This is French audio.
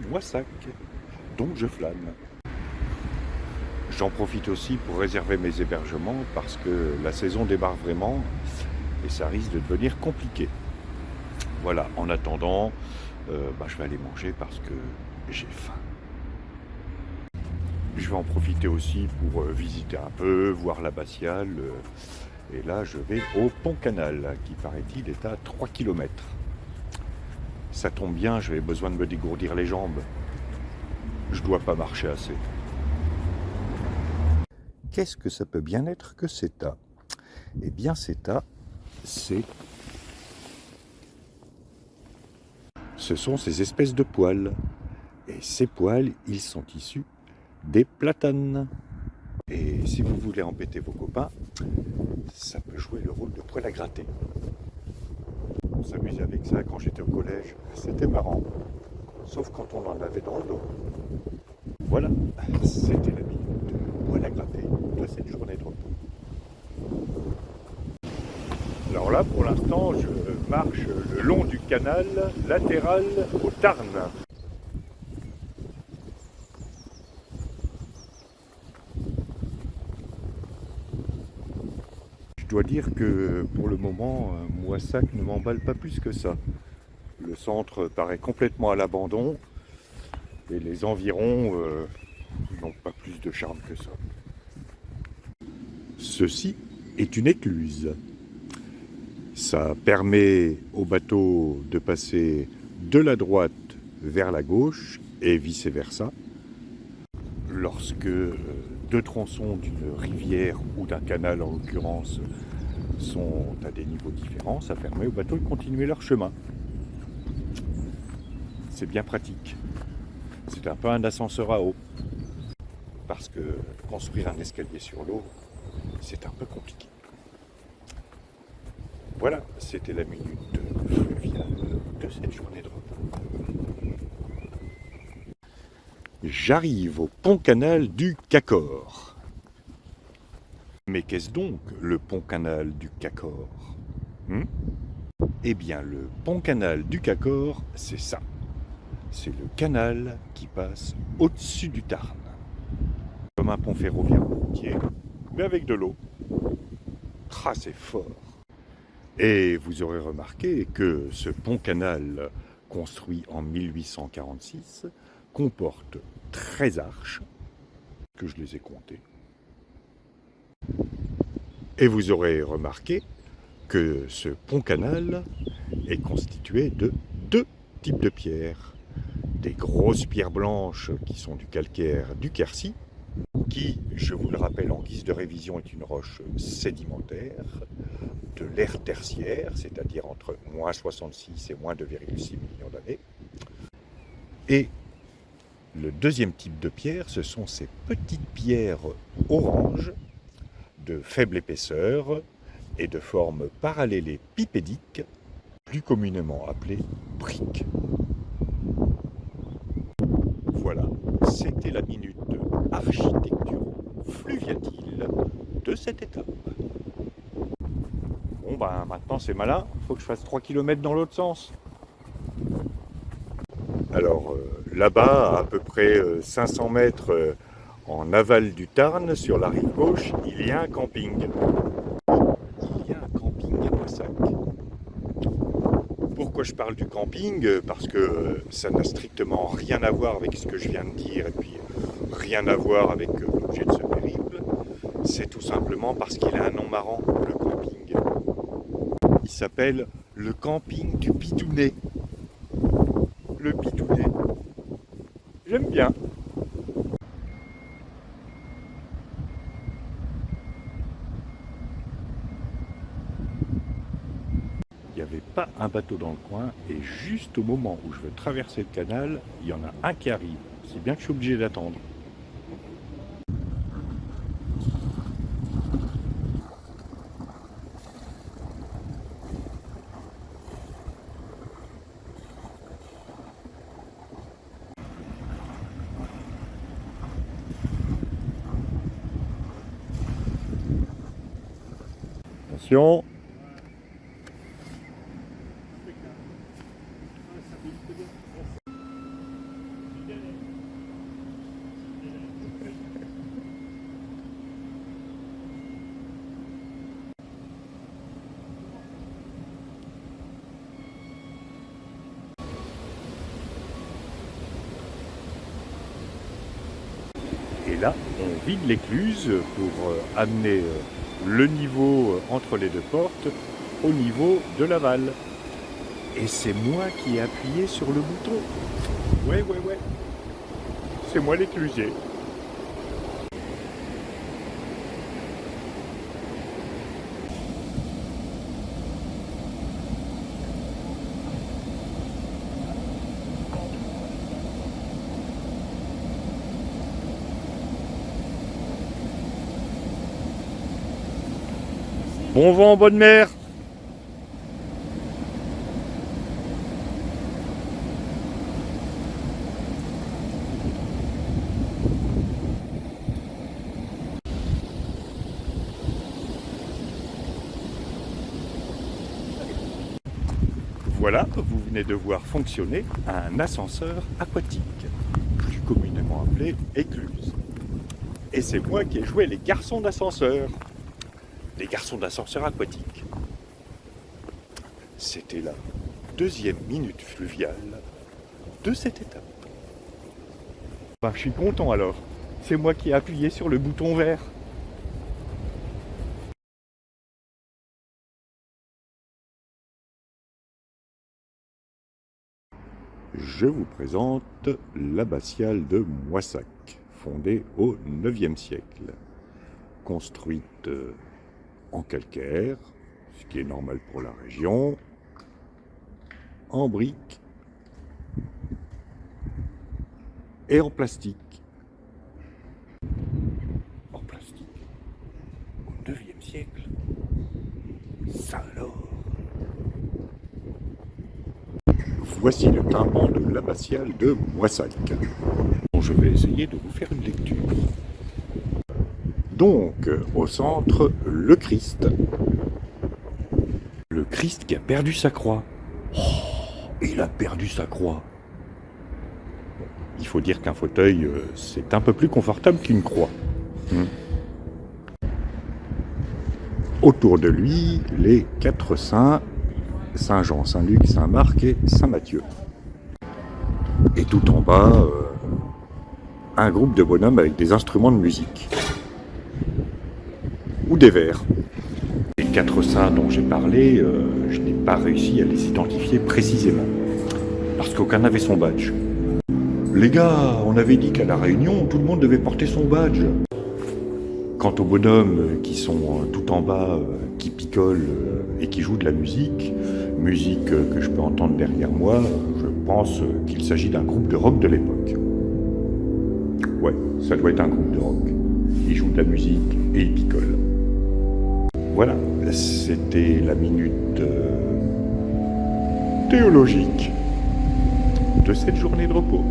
Moissac, donc je flâne. J'en profite aussi pour réserver mes hébergements parce que la saison démarre vraiment et ça risque de devenir compliqué. Voilà, en attendant, je vais aller manger parce que j'ai faim. Je vais en profiter aussi pour visiter un peu, voir l'abbatiale. Et là, je vais au Pont Canal, qui paraît-il est à 3 km. Ça tombe bien, j'avais besoin de me dégourdir les jambes. Je dois pas marcher assez. Qu'est-ce que ça peut bien être que CETA? Eh bien, CETA, ce sont ces espèces de poils. Et ces poils, ils sont issus des platanes. Et si vous voulez embêter vos copains, ça peut jouer le rôle de poil à gratter. On s'amusait avec ça quand j'étais au collège. C'était marrant. Sauf quand on en avait dans le dos. Voilà, c'était la minute de poil à gratter de cette journée de repos. Alors là, pour l'instant, je marche le long du canal latéral au Tarn. Je dois dire que pour le moment, Moissac ne m'emballe pas plus que ça. Le centre paraît complètement à l'abandon et les environs n'ont pas plus de charme que ça. Ceci est une écluse. Ça permet aux bateaux de passer de la droite vers la gauche et vice-versa. Lorsque deux tronçons d'une rivière ou d'un canal en l'occurrence sont à des niveaux différents, ça permet aux bateaux de continuer leur chemin. C'est bien pratique. C'est un peu un ascenseur à eau. Parce que construire un escalier sur l'eau, c'est un peu compliqué. Voilà, c'était la minute fluviale de cette journée de repos. J'arrive au pont-canal du Cacor. Mais qu'est-ce donc le pont-canal du Cacor? Eh bien, le pont-canal du Cacor, c'est ça. C'est le canal qui passe au-dessus du Tarn. Comme un pont ferroviaire routier, mais avec de l'eau. Ah, c'est fort. Et vous aurez remarqué que ce pont-canal, construit en 1846, comporte 13 arches, que je les ai comptées. Et vous aurez remarqué que ce pont-canal est constitué de deux types de pierres. Des grosses pierres blanches qui sont du calcaire du Quercy, qui, je vous le rappelle en guise de révision, est une roche sédimentaire de l'ère tertiaire, c'est-à-dire entre moins 66 et moins 2,6 millions d'années. Et le deuxième type de pierre, ce sont ces petites pierres oranges de faible épaisseur et de forme parallélépipédique, plus communément appelées briques. Voilà, c'était la minute architecturo-fluviatile de cette étape. Bon maintenant c'est malin, il faut que je fasse 3 km dans l'autre sens. Alors là-bas, à peu près 500 mètres en aval du Tarn, sur la rive gauche, il y a un camping. Il y a un camping à Moissac. Pourquoi je parle du camping? Parce que ça n'a strictement rien à voir avec ce que je viens de dire et puis rien à voir avec l'objet de ce périple. C'est tout simplement parce qu'il a un nom marrant, le camping. Il s'appelle le camping du Pitounet. Le Pitounet. J'aime bien. Il n'y avait pas un bateau dans le coin et juste au moment où je veux traverser le canal, il y en a un qui arrive. C'est bien que je suis obligé d'attendre. Attention. Et là, on vide l'écluse pour amener le niveau entre les deux portes au niveau de l'aval. Et c'est moi qui ai appuyé sur le bouton. Ouais. C'est moi l'éclusier. Bon vent, bonne mer. Voilà, vous venez de voir fonctionner un ascenseur aquatique, plus communément appelé écluse. Et c'est moi qui ai joué les garçons d'ascenseur. Les garçons d'ascenseur aquatique. C'était la deuxième minute fluviale de cette étape. Je suis content alors. C'est moi qui ai appuyé sur le bouton vert. Je vous présente l'abbatiale de Moissac, fondée au IXe siècle, construite en calcaire, ce qui est normal pour la région, en briques et en plastique. En plastique au IXe siècle. Ça alors. Voici le tympan de l'abbatiale de Moissac. Bon, je vais essayer de vous faire une lecture. Donc, au centre, le Christ. Le Christ qui a perdu sa croix. Oh, il a perdu sa croix. Il faut dire qu'un fauteuil, c'est un peu plus confortable qu'une croix. Autour de lui, les 4 saints, Saint Jean, Saint Luc, Saint Marc et Saint Matthieu. Et tout en bas, un groupe de bonhommes avec des instruments de musique. Ou des vers. Les 4 saints dont j'ai parlé, je n'ai pas réussi à les identifier précisément. Parce qu'aucun n'avait son badge. Les gars, on avait dit qu'à la Réunion, tout le monde devait porter son badge. Quant aux bonhommes qui sont tout en bas, qui picolent et qui jouent de la musique que je peux entendre derrière moi, je pense qu'il s'agit d'un groupe de rock de l'époque. Ouais, ça doit être un groupe de rock. Ils jouent de la musique et ils picolent. Voilà, c'était la minute théologique de cette journée de repos.